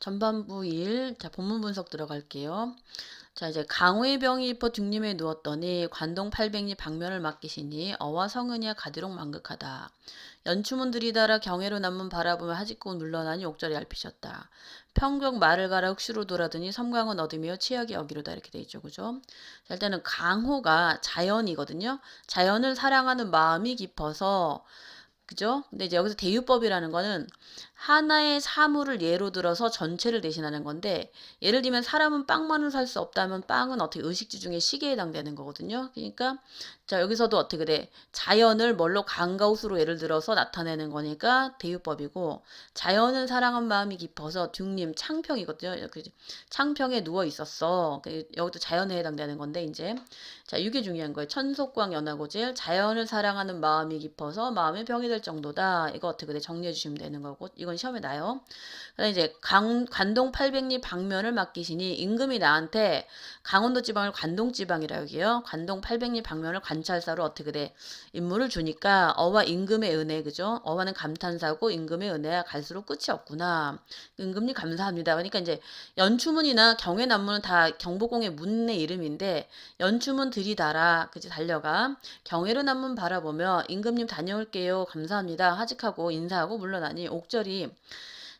전반부 1. 자, 본문 분석 들어갈게요. 자, 이제 강호의 병이 입어 등림에 누웠더니 관동 800리 방면을 맡기시니 어와 성은이야 가디록 만극하다. 연추문들이 달아 경외로 남문 바라보며 하직고 물러나니 옥절이 얇히셨다. 평경 말을 가라 흑수로 돌아드니 섬광은 얻으며 치약이 여기로다 이렇게 돼 있죠. 그죠? 자, 일단은 강호가 자연이거든요. 자연을 사랑하는 마음이 깊어서 그죠? 근데 이제 여기서 대유법이라는 거는 하나의 사물을 예로 들어서 전체를 대신하는 건데 예를 들면 사람은 빵만은 살 수 없다면 빵은 어떻게 의식주 중에 식에 해당되는 거거든요. 그러니까 자 여기서도 어떻게 돼? 자연을 뭘로 강가우수로 예를 들어서 나타내는 거니까 대유법이고 자연을 사랑한 마음이 깊어서 둥림 창평이거든요. 창평에 누워 있었어. 여기도 자연에 해당되는 건데 이제 자 이게 중요한 거예요. 천속광 연하고질 자연을 사랑하는 마음이 깊어서 마음의 병이 될 정도다. 이거 어떻게 돼? 정리해 주시면 되는 거고 이건 시험에 나요. 그다음에 이제 관동 800리 방면을 맡기시니 임금이 나한테 강원도 지방을 관동 지방이라 여기요. 관동 800리 방면을 관찰사로 어떻게 돼? 임무를 주니까 어와 임금의 은혜 그죠? 어와는 감탄사고 임금의 은혜야 갈수록 끝이 없구나. 임금님 감사합니다. 그러니까 이제 연추문이나 경외남문은 다 경복궁의 문의 이름인데 연추문 들이달아 그지 달려가 경외로 남문 바라보며 임금님 다녀올게요 감사합니다 하직하고 인사하고 물러나니 옥절이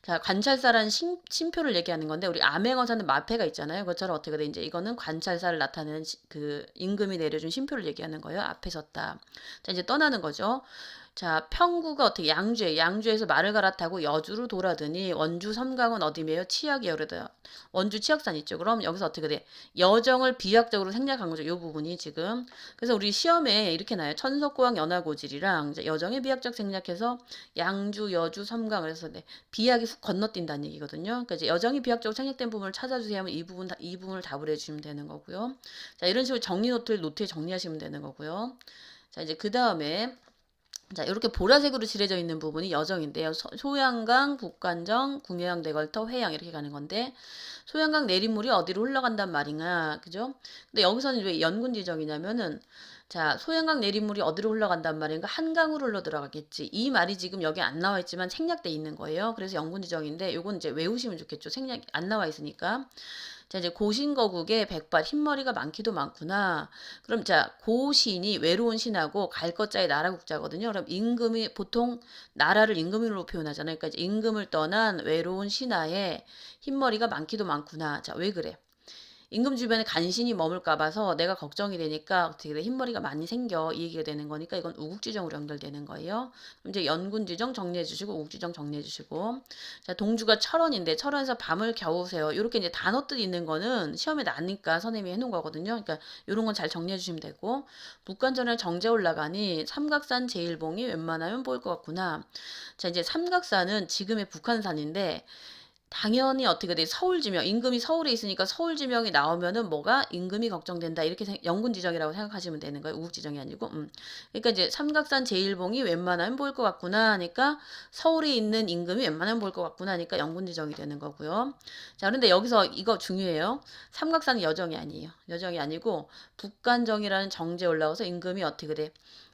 자 관찰사라는 심표를 얘기하는 건데 우리 암행어사는 마패가 있잖아요. 그것처럼 어떻게 돼 이제 이거는 관찰사를 나타내는 그 임금이 내려준 심표를 얘기하는 거예요. 앞에 섰다. 자 이제 떠나는 거죠. 자 평구가 어떻게 양주에서 말을 갈아타고 여주로 돌아드니 원주 섬강은 어디매요? 치악이 여르다. 원주 치악산 있죠. 그럼 여기서 어떻게 돼? 여정을 비약적으로 생략한 거죠. 이 부분이 지금. 그래서 우리 시험에 이렇게 나요. 천석고왕 연화고질이랑 이제 여정의 비약적 생략해서 양주, 여주, 섬강 그래서 네, 비약이 훅 건너뛴다는 얘기거든요. 그러니까 이제 여정이 비약적으로 생략된 부분을 찾아주세요 하면 이 부분을 답을 해주시면 되는 거고요. 자 이런 식으로 정리 노트에 정리하시면 되는 거고요. 자 이제 그 다음에 자, 이렇게 보라색으로 칠해져 있는 부분이 여정인데요. 소양강, 북간정, 궁예양, 대걸터, 회양 이렇게 가는 건데 소양강 내린물이 어디로 흘러간단 말이냐, 그죠? 근데 여기서는 왜 연군 지정이냐면은 자, 소양강 내린물이 어디로 흘러간단 말인가? 한강으로 흘러 들어가겠지. 이 말이 지금 여기 안 나와 있지만 생략돼 있는 거예요. 그래서 연군 지정인데 요건 이제 외우시면 좋겠죠. 생략 안 나와 있으니까. 자, 이제 고신거국에 백발 흰머리가 많기도 많구나. 그럼 자, 고신이 외로운 신하고 갈 것자의 나라국자거든요. 그럼 임금이 보통 나라를 임금으로 표현하잖아요. 그러니까 임금을 떠난 외로운 신하에 흰머리가 많기도 많구나. 자, 왜 그래? 임금 주변에 간신히 머물까 봐서 내가 걱정이 되니까 어떻게 돼? 흰머리가 많이 생겨. 이 얘기가 되는 거니까 이건 우국지정으로 연결되는 거예요. 그럼 이제 연군지정 정리해 주시고 우국지정 정리해 주시고 자 동주가 철원인데 철원에서 밤을 겨우세요. 이렇게 이제 단어 뜻 있는 거는 시험에 나니까 선생님이 해놓은 거거든요. 그러니까 이런 건 잘 정리해 주시면 되고 북간전에 정제 올라가니 삼각산 제일봉이 웬만하면 보일 것 같구나. 자 이제 삼각산은 지금의 북한산인데 당연히 어떻게 돼? 서울지명. 임금이 서울에 있으니까 서울지명이 나오면은 뭐가 임금이 걱정된다. 이렇게 영군지정이라고 생각하시면 되는 거예요. 우국지정이 아니고. 그러니까 이제 삼각산 제일봉이 웬만하면 보일 것 같구나 하니까 서울에 있는 임금이 웬만하면 보일 것 같구나 하니까 영군지정이 되는 거고요. 자, 그런데 여기서 이거 중요해요. 삼각산은 여정이 아니에요. 여정이 아니고 북간정이라는 정제에 올라와서 임금이 어떻게 돼?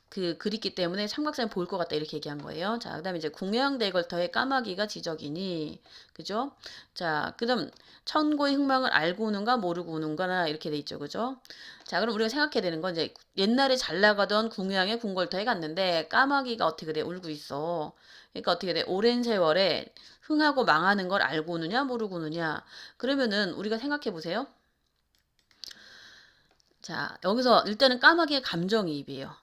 그립기 때문에 삼각산이 보일 것 같다 이렇게 얘기한 거예요. 자, 그다음에 이제 궁예양대걸터의 까마귀가 지적이니 그죠? 자, 그다음 천고의 흥망을 알고 오는가 모르고 오는가나 이렇게 돼 있죠, 그죠? 자, 그럼 우리가 생각해야 되는 건 이제 옛날에 잘 나가던 궁예양의 궁궐터에 갔는데 까마귀가 어떻게 돼? 울고 있어. 그러니까 어떻게 돼? 오랜 세월에 흥하고 망하는 걸 알고 오느냐 모르고 오느냐. 그러면은 우리가 생각해 보세요. 자, 여기서 일단은 까마귀의 감정이입이에요.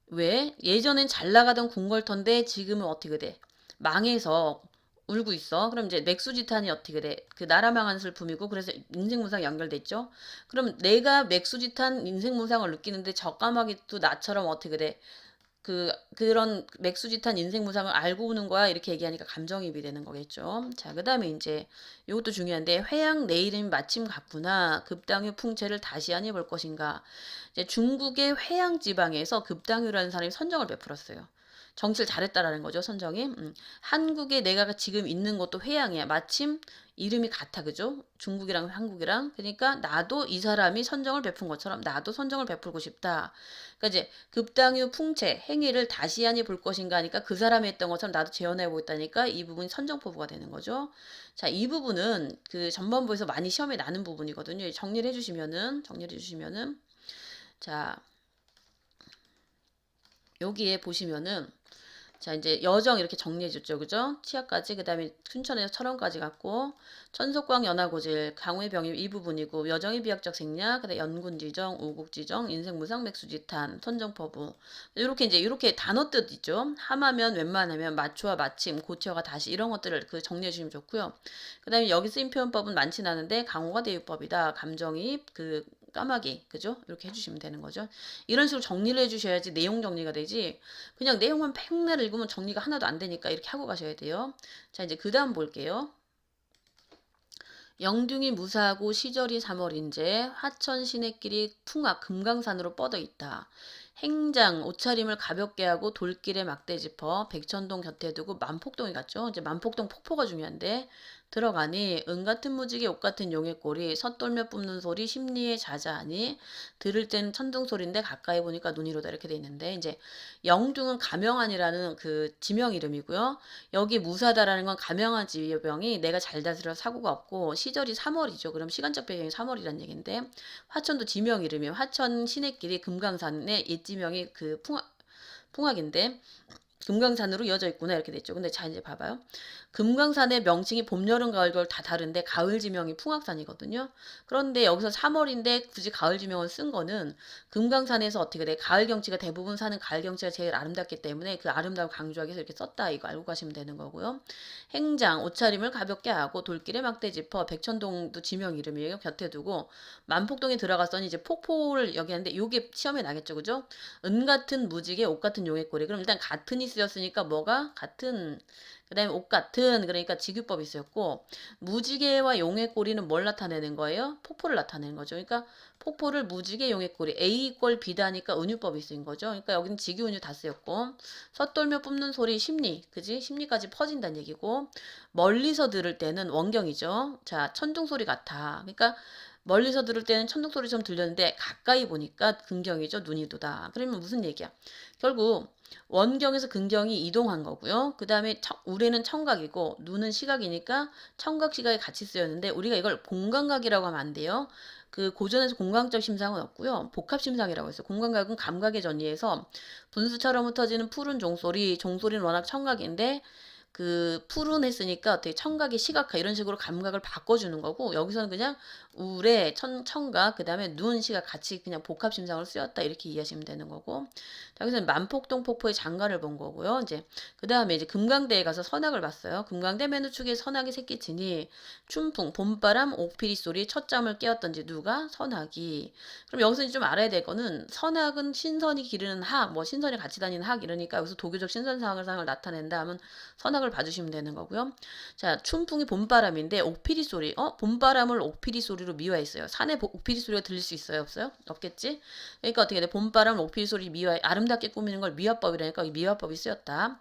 왜? 예전엔 잘 나가던 궁궐터인데 지금은 어떻게 돼? 망해서 울고 있어. 그럼 이제 맥수지탄이 어떻게 돼? 그 나라 망한 슬픔이고 그래서 인생무상 연결됐죠. 그럼 내가 맥수지탄 인생무상을 느끼는데 저 까마귀도 나처럼 어떻게 돼? 그런 맥수짓한 인생 무상을 알고 오는 거야 이렇게 얘기하니까 감정이입이 되는 거겠죠. 자, 그다음에 이제 이것도 중요한데 회양 내일은 마침 갔구나. 급당유 풍채를 다시 안 해볼 것인가. 이제 중국의 회양 지방에서 급당유라는 사람이 선정을 베풀었어요. 정치를 잘했다라는 거죠, 선정이. 한국에 내가 지금 있는 곳도 회양이야. 마침 이름이 같아, 그죠? 중국이랑 한국이랑. 그러니까 나도 이 사람이 선정을 베푼 것처럼 나도 선정을 베풀고 싶다. 그러니까 이제 급당유 풍채 행위를 다시 아니 볼 것인가 하니까 그 사람이 했던 것처럼 나도 재현해 보고 있다니까 이 부분이 선정포부가 되는 거죠. 자, 이 부분은 그 전반부에서 많이 시험에 나는 부분이거든요. 정리를 해주시면은 자, 여기에 보시면은 자, 이제 여정 이렇게 정리해줬죠. 그죠? 치아까지, 그 다음에 춘천에서 철원까지 갔고, 천속광 연화고질, 강우의 병이 이 부분이고, 여정의 비약적 생략, 그 다음에 연군지정, 우국지정, 인생무상, 맥수지탄, 선정퍼부. 이렇게 단어 뜻 있죠. 함하면, 웬만하면, 맞추와 마침, 고쳐가 다시 이런 것들을 그 정리해주시면 좋고요. 그 다음에 여기 쓰인 표현법은 많진 않은데, 강호가 대유법이다. 감정이입, 그 까마귀, 그죠? 이렇게 해주시면 되는 거죠. 이런 식으로 정리를 해주셔야지 내용 정리가 되지. 그냥 내용만 팽날 읽으면 정리가 하나도 안 되니까 이렇게 하고 가셔야 돼요. 자, 이제 그 다음 볼게요. 영둥이 무사하고 시절이 3월인제 화천 시내길이 풍악 금강산으로 뻗어 있다. 행장 옷차림을 가볍게 하고 돌길에 막대 짚어 백천동 곁에 두고 만폭동에 갔죠. 이제 만폭동 폭포가 중요한데 들어가니 은 같은 무지개 옷 같은 용의 꼬리 섣돌며 뿜는 소리 심리에 자자하니 들을 땐 천둥 소리인데 가까이 보니까 눈이로다 이렇게 돼 있는데 이제 영둥은 가명한이라는 그 지명 이름이고요. 여기 무사다라는 건 가명한 지병이 내가 잘 다스려 사고가 없고 시절이 3월이죠. 그럼 시간적 배경이 3월이란 얘기인데 화천도 지명 이름이에요. 화천 시내길이 금강산의 옛지명이 그 풍악인데 금강산으로 이어져 있구나 이렇게 됐죠. 근데 자 이제 봐봐요. 금강산의 명칭이 봄, 여름, 가을, 겨울 다 다른데 가을 지명이 풍악산이거든요. 그런데 여기서 3월인데 굳이 가을 지명을 쓴 거는 금강산에서 어떻게 돼? 가을 경치가 대부분 사는 가을 경치가 제일 아름답기 때문에 그 아름다움 강조하기 위해서 이렇게 썼다 이거 알고 가시면 되는 거고요. 행장 옷차림을 가볍게 하고 돌길에 막대 짚어 백천동도 지명 이름이에요. 곁에 두고 만폭동에 들어갔더니 이제 폭포를 여기 하는데 요게 시험에 나겠죠. 그죠? 은 같은 무지개 옷 같은 용의 꼬리. 그럼 일단 같은이 쓰였으니까 뭐가 같은 그 다음에 옷 같은 그러니까 직유법이 쓰였고 무지개와 용의 꼬리는 뭘 나타내는 거예요? 폭포를 나타내는 거죠. 그러니까 폭포를 무지개 용의 꼬리 A 이꼴 B다니까 은유법이 쓰인 거죠. 그러니까 여기는 직유 은유 다 쓰였고 섣돌며 뿜는 소리 심리 그지? 심리까지 퍼진다는 얘기고 멀리서 들을 때는 원경이죠. 자 천둥 소리 같아. 그러니까 멀리서 들을 때는 천둥 소리처럼 들렸는데 가까이 보니까 근경이죠. 눈이 도다. 그러면 무슨 얘기야? 결국 원경에서 근경이 이동한 거고요. 그 다음에 우레는 청각이고 눈은 시각이니까 청각 시각이 같이 쓰였는데 우리가 이걸 공감각이라고 하면 안 돼요. 그 고전에서 공감적 심상은 없고요. 복합 심상이라고 했어요. 공감각은 감각의 전이에서 분수처럼 흩어지는 푸른 종소리, 종소리는 워낙 청각인데 그 푸른 했으니까 되게 청각의 시각화 이런 식으로 감각을 바꿔주는 거고 여기서는 그냥 우레, 청각, 그 다음에 눈, 시각 같이 그냥 복합심상으로 쓰였다 이렇게 이해하시면 되는 거고 자, 여기서는 만폭동 폭포의 장가를 본 거고요. 이제 그 다음에 이제 금강대에 가서 선악을 봤어요. 금강대 맨 우측에 선악이 새끼치니 춘풍, 봄바람, 옥피리 소리 첫 잠을 깨웠던지 누가? 선악이. 그럼 여기서 좀 알아야 될 거는 선악은 신선이 기르는 학, 뭐 신선이 같이 다니는 학 이러니까 여기서 도교적 신선상을 나타낸다 하면 선악을 봐주시면 되는 거고요. 자, 춘풍이 봄바람인데 옥피리 소리. 봄바람을 옥피리 소리로 미화했어요. 산에 옥피리 소리가 들릴 수 있어요? 없어요? 없겠지? 그러니까 어떻게 돼? 봄바람을 옥피리 소리 미화, 아름답게 꾸미는 걸 미화법이라니까 미화법이 쓰였다.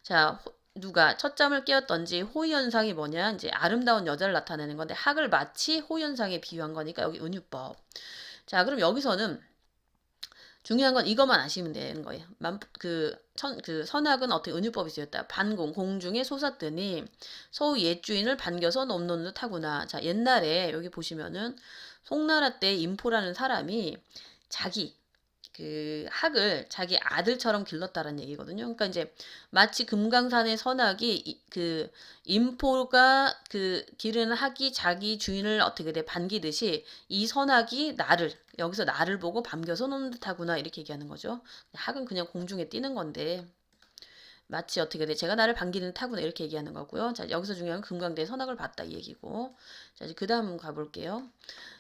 자, 누가 첫 잠을 깨웠던지 호의현상이 뭐냐? 이제 아름다운 여자를 나타내는 건데 학을 마치 호의현상에 비유한 거니까 여기 은유법. 자, 그럼 여기서는 중요한 건 이것만 아시면 되는 거예요. 그 선악은 어떻게 은유법이 쓰였다. 반공, 공중에 솟았더니 소의 옛주인을 반겨서 넘놓는 듯 하구나. 자, 옛날에 여기 보시면은 송나라 때 인포라는 사람이 자기 그 학을 자기 아들처럼 길렀다는 얘기거든요. 그러니까 이제 마치 금강산의 선악이 그 인포가 그 기르는 학이 자기 주인을 어떻게 돼 반기듯이 이 선악이 나를 여기서 나를 보고 반겨서 노는 듯하구나 이렇게 얘기하는 거죠. 학은 그냥 공중에 뛰는 건데 마치 어떻게 돼 제가 나를 반기는 듯하구나 이렇게 얘기하는 거고요. 자 여기서 중요한 금강대의 선악을 봤다 이 얘기고 자 이제 그 다음 가볼게요.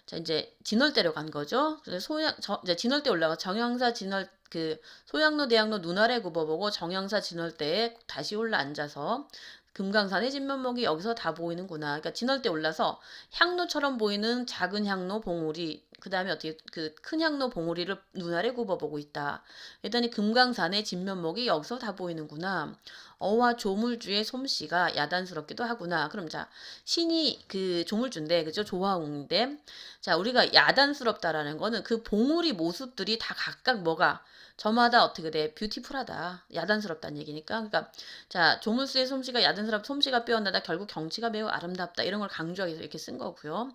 자 이제 진월대로 간 거죠. 그래서 이제 진월대 올라가 정형사 진월 그 소양로 대양로 눈 아래 굽어보고 정형사 진월대에 다시 올라 앉아서 금강산의 진면목이 여기서 다 보이는구나. 그러니까 진월대 올라서 향로처럼 보이는 작은 향로 봉우리 그 다음에 어떻게 그 큰 향로 봉우리를 눈 아래 굽어보고 있다. 그랬더니 금강산의 진면목이 여기서 다 보이는구나. 어와 조물주의 솜씨가 야단스럽기도 하구나. 그럼 자, 신이 그 조물주인데, 그죠? 조화웅인데, 자, 우리가 야단스럽다라는 거는 그 봉우리 모습들이 다 각각 뭐가 저마다 어떻게 돼? 뷰티풀하다. 야단스럽다는 얘기니까. 그러니까 자, 조물주의 솜씨가 야단스럽, 솜씨가 빼어나다 결국 경치가 매우 아름답다. 이런 걸 강조하기 위해서 이렇게 쓴 거고요.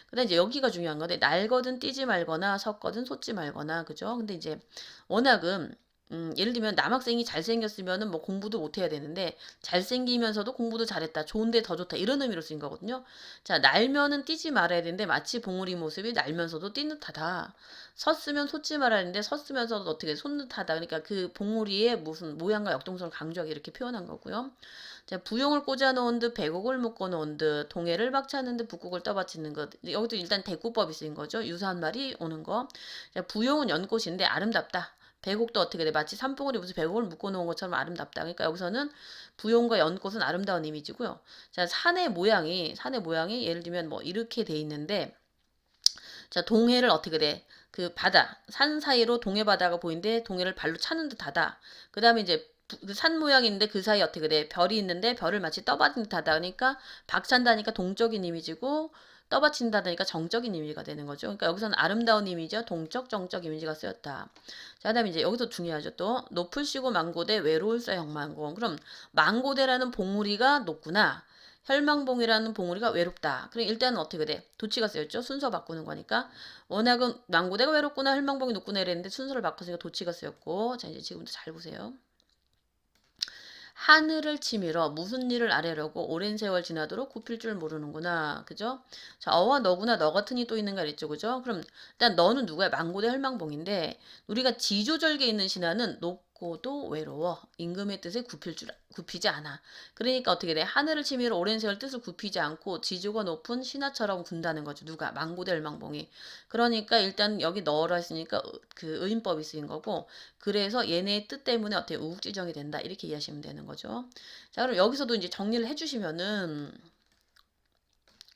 근데 이제 여기가 중요한 건데 날거든 뛰지 말거나 섰거든 솟지 말거나 그죠? 근데 이제 워낙은 예를 들면 남학생이 잘생겼으면은 뭐 공부도 못 해야 되는데 잘생기면서도 공부도 잘했다. 좋은데 더 좋다. 이런 의미로 쓰인 거거든요. 자, 날면은 뛰지 말아야 되는데 마치 봉우리 모습이 날면서도 뛴 듯하다. 섰으면 솟지 말아야 되는데 섰으면서도 어떻게 솟 듯하다. 그러니까 그 봉우리의 무슨 모양과 역동성을 강조하게 이렇게 표현한 거고요. 자, 부용을 꽂아 놓은 듯 백옥을 묶어 놓은 듯 동해를 박차는 듯 북극을 떠받치는 것. 여기도 일단 대꾸법이 쓰인 거죠. 유사한 말이 오는 거. 자, 부용은 연꽃인데 아름답다. 백옥도 어떻게 돼? 마치 산봉우리 무슨 백옥을 묶어 놓은 것처럼 아름답다. 그러니까 여기서는 부용과 연꽃은 아름다운 이미지고요. 자, 산의 모양이 예를 들면 뭐 이렇게 돼 있는데 자, 동해를 어떻게 돼? 그 바다, 산 사이로 동해 바다가 보이는데 동해를 발로 차는 듯하다. 그 다음에 이제 산 모양이 있는데 그 사이에 어떻게 돼? 별이 있는데 별을 마치 떠받친 듯하다. 그러니까 박찬다니까 동적인 이미지고 떠받친다니까 정적인 이미지가 되는 거죠. 그러니까 여기서는 아름다운 이미지와 동적, 정적 이미지가 쓰였다. 자, 그다음에 이제 여기서 중요하죠. 또 높으시고 망고대 외로울사 형망공. 그럼 망고대라는 봉우리가 높구나. 혈망봉이라는 봉우리가 외롭다. 그럼 일단은 어떻게 돼? 도치가 쓰였죠. 순서 바꾸는 거니까. 워낙은 망고대가 외롭구나, 혈망봉이 높구나 이랬는데 순서를 바꿨으니까 도치가 쓰였고. 자, 이제 지금부터 잘 보세요. 하늘을 치밀어 무슨 일을 아뢰려고 오랜 세월 지나도록 굽힐 줄 모르는구나. 그죠? 자, 어와 너구나 너 같은 이 또 있는가 그랬죠. 그죠? 그럼 일단 너는 누구야? 망고대 혈망봉인데 우리가 지조절개 있는 신하는 높고도 외로워. 임금의 뜻에 굽히지 않아. 그러니까 어떻게 돼? 하늘을 치밀어 오랜 세월 뜻을 굽히지 않고 지조가 높은 신하처럼 군다는 거죠. 누가? 망고대 혈망봉이. 그러니까 일단 여기 넣으라 했으니까 그 의인법이 쓰인 거고 그래서 얘네의 뜻 때문에 어떻게 우국지정이 된다. 이렇게 이해하시면 되는 거죠. 자, 그럼 여기서도 이제 정리를 해주시면은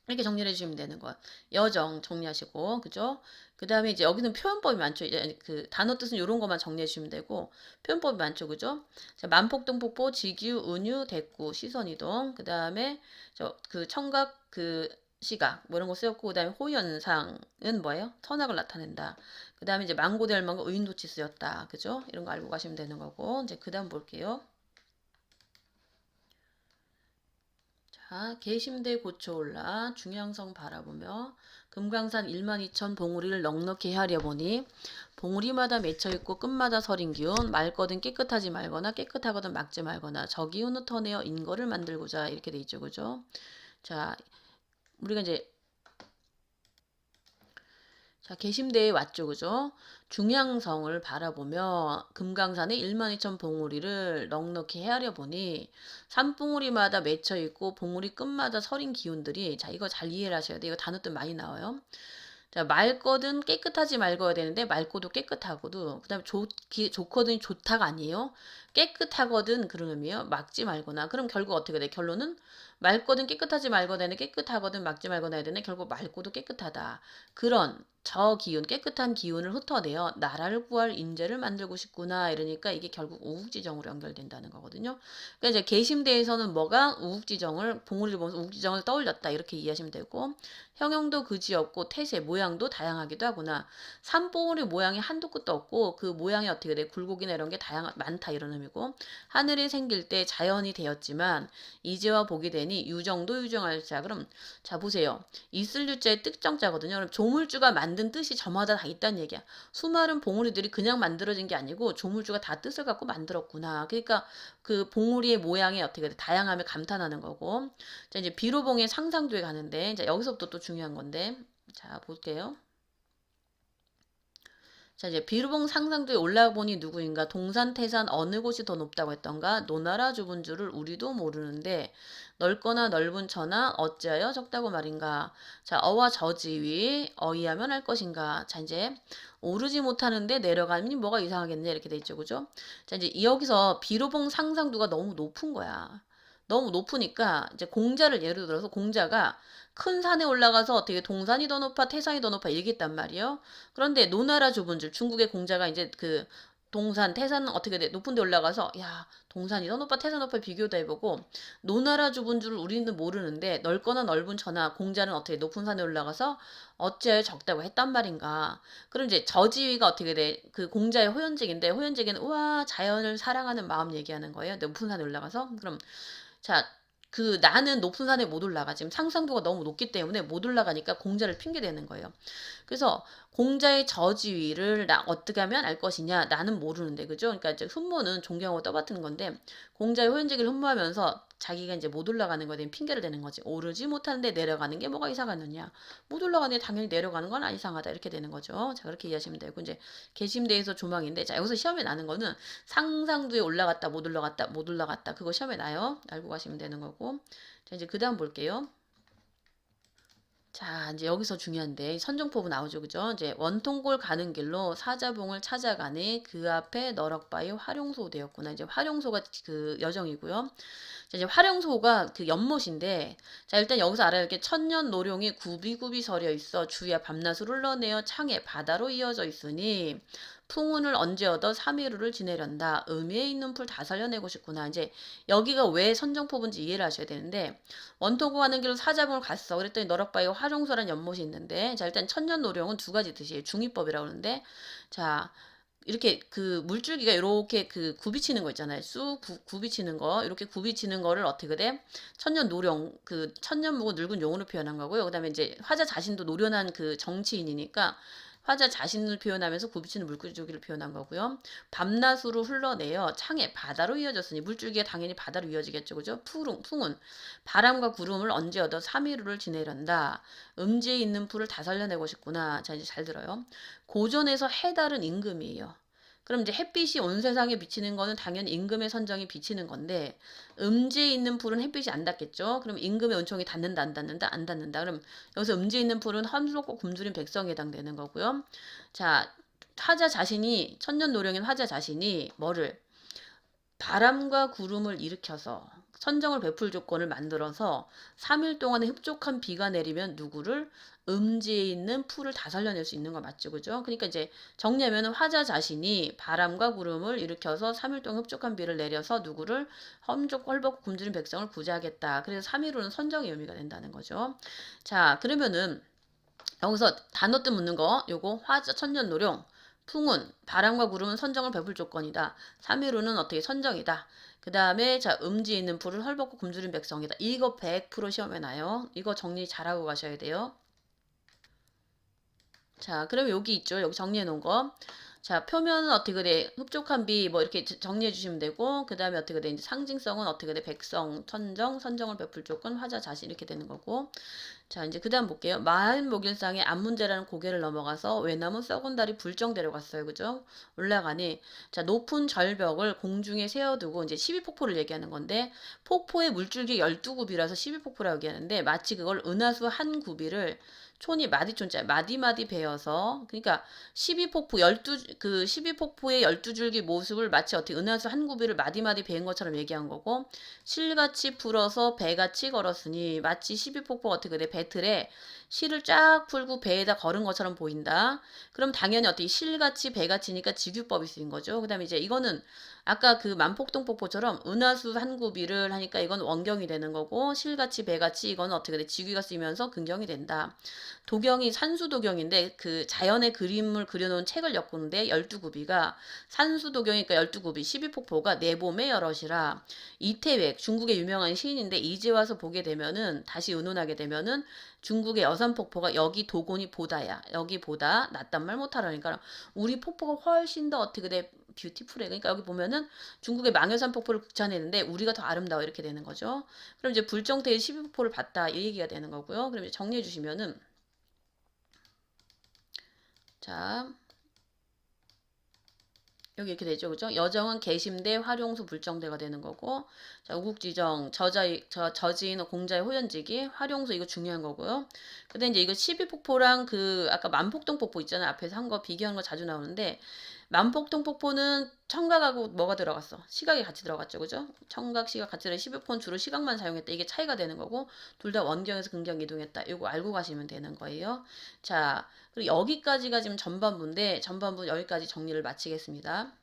이렇게 정리를 해주시면 되는 거야. 여정 정리하시고, 그죠? 그 다음에 이제 여기는 표현법이 많죠. 이제 그 단어 뜻은 이런 것만 정리해 주시면 되고, 표현법이 많죠. 그죠? 자, 만폭동, 폭포, 직유, 은유, 대구, 시선이동. 그 다음에 그 청각, 그 시각, 뭐 이런 거 쓰였고, 그 다음에 호연상은 뭐예요? 선악을 나타낸다. 그 다음에 이제 망고대열망과 의인도치 쓰였다. 그죠? 이런 거 알고 가시면 되는 거고, 이제 그 다음 볼게요. 자, 계심대 고쳐 올라 중양성 바라보며 금강산 12,000 봉우리를 넉넉히 헤아려 보니 봉우리마다 맺혀 있고 끝마다 서린 기운 맑거든 깨끗하지 말거나 깨끗하거든 막지 말거나 저 기운을 터내어 인거를 만들고자 이렇게 돼 있죠. 그죠? 자, 우리가 이제 자, 계심대에 왔죠. 그죠? 중양성을 바라보며 금강산의 12,000 봉우리를 넉넉히 헤아려 보니 산봉우리마다 맺혀 있고 봉우리 끝마다 서린 기운들이 자, 이거 잘 이해를 하셔야 돼요. 이거 단어 뜻 많이 나와요. 자, 맑거든 깨끗하지 말거야 되는데 맑고도 깨끗하고도 그다음에 좋거든 좋다가 아니에요. 깨끗하거든 그런 의미예요. 막지 말거나. 그럼 결국 어떻게 돼? 결론은 맑거든 깨끗하지 말거나 되는 깨끗하거든 막지 말거나 해야 되는 결국 맑고도 깨끗하다. 그런 저 기운 깨끗한 기운을 흩어내어 나라를 구할 인재를 만들고 싶구나 이러니까 이게 결국 우국지정으로 연결된다는 거거든요. 그러니까 이제 계심대에서는 뭐가 우국지정을 봉우리를 보면서 우국지정을 떠올렸다 이렇게 이해하시면 되고 형용도 그지없고 태세 모양도 다양하기도 하구나. 산봉우리 모양이 한도 끝도 없고 그 모양이 어떻게 돼? 굴곡이나 이런 게 많다 이런 의미고 하늘이 생길 때 자연이 되었지만 이제와 보게 되니 유정도 유정할 자. 그럼 자 보세요. 있을 유자의 뜻정자거든요. 그럼 조물주가 만든 뜻이 저마다 다 있다는 얘기야. 수많은 봉우리들이 그냥 만들어진 게 아니고 조물주가 다 뜻을 갖고 만들었구나. 그러니까 그 봉우리의 모양이 어떻게 돼? 다양함을 감탄하는 거고. 자 이제 비로봉의 상상도에 가는데 자 여기서부터 또 중요한 건데 자 볼게요. 자 이제 비루봉 상상도에 올라보니 누구인가 동산 태산 어느 곳이 더 높다고 했던가 노나라 좁은 줄을 우리도 모르는데 넓거나 넓은 처나 어찌하여 적다고 말인가. 자 어와 저지위 어이하면 할 것인가. 자 이제 오르지 못하는데 내려가니 뭐가 이상하겠네 이렇게 돼 있죠. 그죠? 자 이제 여기서 비루봉 상상도가 너무 높은 거야. 너무 높으니까 이제 공자를 예를 들어서 공자가 큰 산에 올라가서 어떻게 동산이 더 높아 태산이 더 높아 얘기했단 말이에요. 그런데 노나라 좁은 줄 중국의 공자가 이제 그 동산, 태산 어떻게 돼? 높은 데 올라가서 야 동산이 더 높아 태산 높아 비교도 해보고 노나라 좁은 줄 우리는 모르는데 넓거나 넓은 천하 공자는 어떻게 높은 산에 올라가서 어찌하여 적다고 했단 말인가. 그럼 이제 저지위가 어떻게 돼? 그 공자의 호연직인데 호연직에는 우와 자연을 사랑하는 마음 얘기하는 거예요. 높은 산에 올라가서. 그럼 자, 그 나는 높은 산에 못 올라가. 지금 상상도가 너무 높기 때문에 못 올라가니까 공자를 핑계대는 거예요. 그래서 공자의 저지위를 나 어떻게 하면 알 것이냐? 나는 모르는데, 그죠? 그러니까 이제 흠모는 존경하고 떠받드는 건데, 공자의 호연직을 흠모하면서 자기가 이제 못 올라가는 거에 대한 핑계를 대는 거지. 오르지 못하는데 내려가는 게 뭐가 이상하느냐? 못 올라가는데 당연히 내려가는 건 안 이상하다. 이렇게 되는 거죠. 자, 그렇게 이해하시면 되고, 이제 개심대에서 조망인데, 자, 여기서 시험에 나는 거는 상상도에 올라갔다, 못 올라갔다, 못 올라갔다. 그거 시험에 나요. 알고 가시면 되는 거고. 자, 이제 그 다음 볼게요. 자, 이제 여기서 중요한데 선정포부 나오죠, 그죠? 이제 원통골 가는 길로 사자봉을 찾아가네 그 앞에 너럭바위 활용소 되었구나. 이제 활용소가 그 여정이고요. 자, 이제 활용소가 그 연못인데, 자 일단 여기서 알아야 할 게 천년 노룡이 굽이굽이 서려 있어 주야 밤낮을 흘러내어 창에 바다로 이어져 있으니 풍운을 언제 얻어 삼일우를 지내련다. 의미에 있는 풀 다 살려내고 싶구나. 이제 여기가 왜 선정포부인지 이해를 하셔야 되는데 원통고 가는 길로 사자봉을 갔어. 그랬더니 너럭바위에 활용소란 연못이 있는데, 자 일단 천년노령은 두 가지 뜻이에요. 중의법이라고 하는데, 자 이렇게 그 물줄기가 이렇게 그 굽이치는 거 있잖아요. 쑥 굽이치는 거, 이렇게 굽이치는 거를 어떻게 돼? 천년노령, 그 천년무고 늙은 용으로 표현한 거고요. 그다음에 이제 화자 자신도 노련한 그 정치인이니까 화자 자신을 표현하면서 굽이치는 물줄기를 표현한 거고요. 밤낮으로 흘러내어 창에 바다로 이어졌으니 물줄기가 당연히 바다로 이어지겠죠. 그죠? 풍운. 바람과 구름을 언제 얻어 삼일우를 지내련다. 음지에 있는 풀을 다 살려내고 싶구나. 자, 이제 잘 들어요. 고전에서 해달은 임금이에요. 그럼 이제 햇빛이 온 세상에 비치는 거는 당연히 임금의 선정이 비치는 건데, 음지에 있는 풀은 햇빛이 안 닿겠죠. 그럼 임금의 은총이 닿는다 안 닿는다 안 닿는다. 그럼 여기서 음지에 있는 풀은 험스럽고 굶주린 백성에 해당되는 거고요. 자, 화자 자신이 천년노령인 화자 자신이 뭐를 바람과 구름을 일으켜서 선정을 베풀 조건을 만들어서 3일 동안에 흡족한 비가 내리면 누구를 음지에 있는 풀을 다 살려낼 수 있는 거 맞죠, 그죠? 그러니까 이제 정리하면 화자 자신이 바람과 구름을 일으켜서 3일 동안 흡족한 비를 내려서 누구를 헐벗고 굶주린 백성을 구제하겠다. 그래서 3일로는 선정의 의미가 된다는 거죠. 자, 그러면은 여기서 단어 뜻 묻는 거 요거 화자 천년노령 풍운, 바람과 구름은 선정을 베풀 조건이다. 3일우는 어떻게 선정이다. 그 다음에 자 음지에 있는 풀을 헐벗고 굶주린 백성이다. 이거 100% 시험에 나요. 이거 정리 잘하고 가셔야 돼요. 자, 그럼 여기 있죠. 여기 정리해 놓은 거. 자, 표면은 어떻게 돼? 흡족한 비 뭐 이렇게 정리해 주시면 되고, 그 다음에 어떻게 돼? 이제 상징성은 어떻게 돼? 백성, 천정, 선정을 베풀 조건, 화자 자신 이렇게 되는 거고. 자, 이제 그 다음 볼게요. 마을 목일상에 안문제라는 고개를 넘어가서 외나무 썩은 달이 불정 데려갔어요. 그죠? 올라가니. 자, 높은 절벽을 공중에 세워두고 이제 12폭포를 얘기하는 건데, 폭포의 물줄기 12굽이라서 12폭포라고 얘기하는데, 마치 그걸 은하수 한 굽이를 촌이 마디촌자 마디마디 베어서, 그러니까 12폭포 12그 12폭포의 12줄기 모습을 마치 어떻게 은하수 한 구비를 마디마디 베은 것처럼 얘기한 거고, 실같이 풀어서 배같이 걸었으니 마치 12폭포가 어떻게 돼? 배틀에 실을 쫙 풀고 배에다 걸은 것처럼 보인다. 그럼 당연히 어떻게 실같이 배같이니까 직유법이 쓰인 거죠. 그다음에 이제 이거는 아까 그 만폭동폭포처럼 은하수 한 구비를 하니까 이건 원경이 되는 거고, 실같이 배같이 이건 어떻게 돼? 직유가 쓰이면서 근경이 된다. 도경이 산수도경인데 그 자연의 그림을 그려놓은 책을 엮는데 12구비가 산수도경이니까 12구비 12폭포가 내 봄의 여럿이라. 이태백 중국의 유명한 시인인데 이제 와서 보게 되면은 다시 의논하게 되면은 중국의 여산폭포가 여기 도곤이 보다야. 여기 보다 낫단 말 못하라니까 우리 폭포가 훨씬 더 어떻게 돼 뷰티풀해. 그러니까 여기 보면은 중국의 망여산 폭포를 극찬했는데 우리가 더 아름다워 이렇게 되는 거죠. 그럼 이제 불정태의 12폭포를 봤다 이 얘기가 되는 거고요. 그럼 이제 정리해 주시면은 자 여기 이렇게 되죠. 그죠? 여정은 개심대, 활용수, 불정대가 되는 거고, 자, 우국지정, 저지인, 공자의 호연지기, 활용수 이거 중요한 거고요. 근데 이제 이거 12폭포랑 그 아까 만폭동폭포 있잖아요. 앞에서 한 거 비교한 거 자주 나오는데 만폭통폭포는 청각하고 뭐가 들어갔어? 시각이 같이 들어갔죠. 그죠? 청각, 시각 같이 들어 12포는 주로 시각만 사용했다. 이게 차이가 되는 거고 둘 다 원경에서 근경 이동했다. 이거 알고 가시면 되는 거예요. 자, 그리고 여기까지가 지금 전반부인데 전반부 여기까지 정리를 마치겠습니다.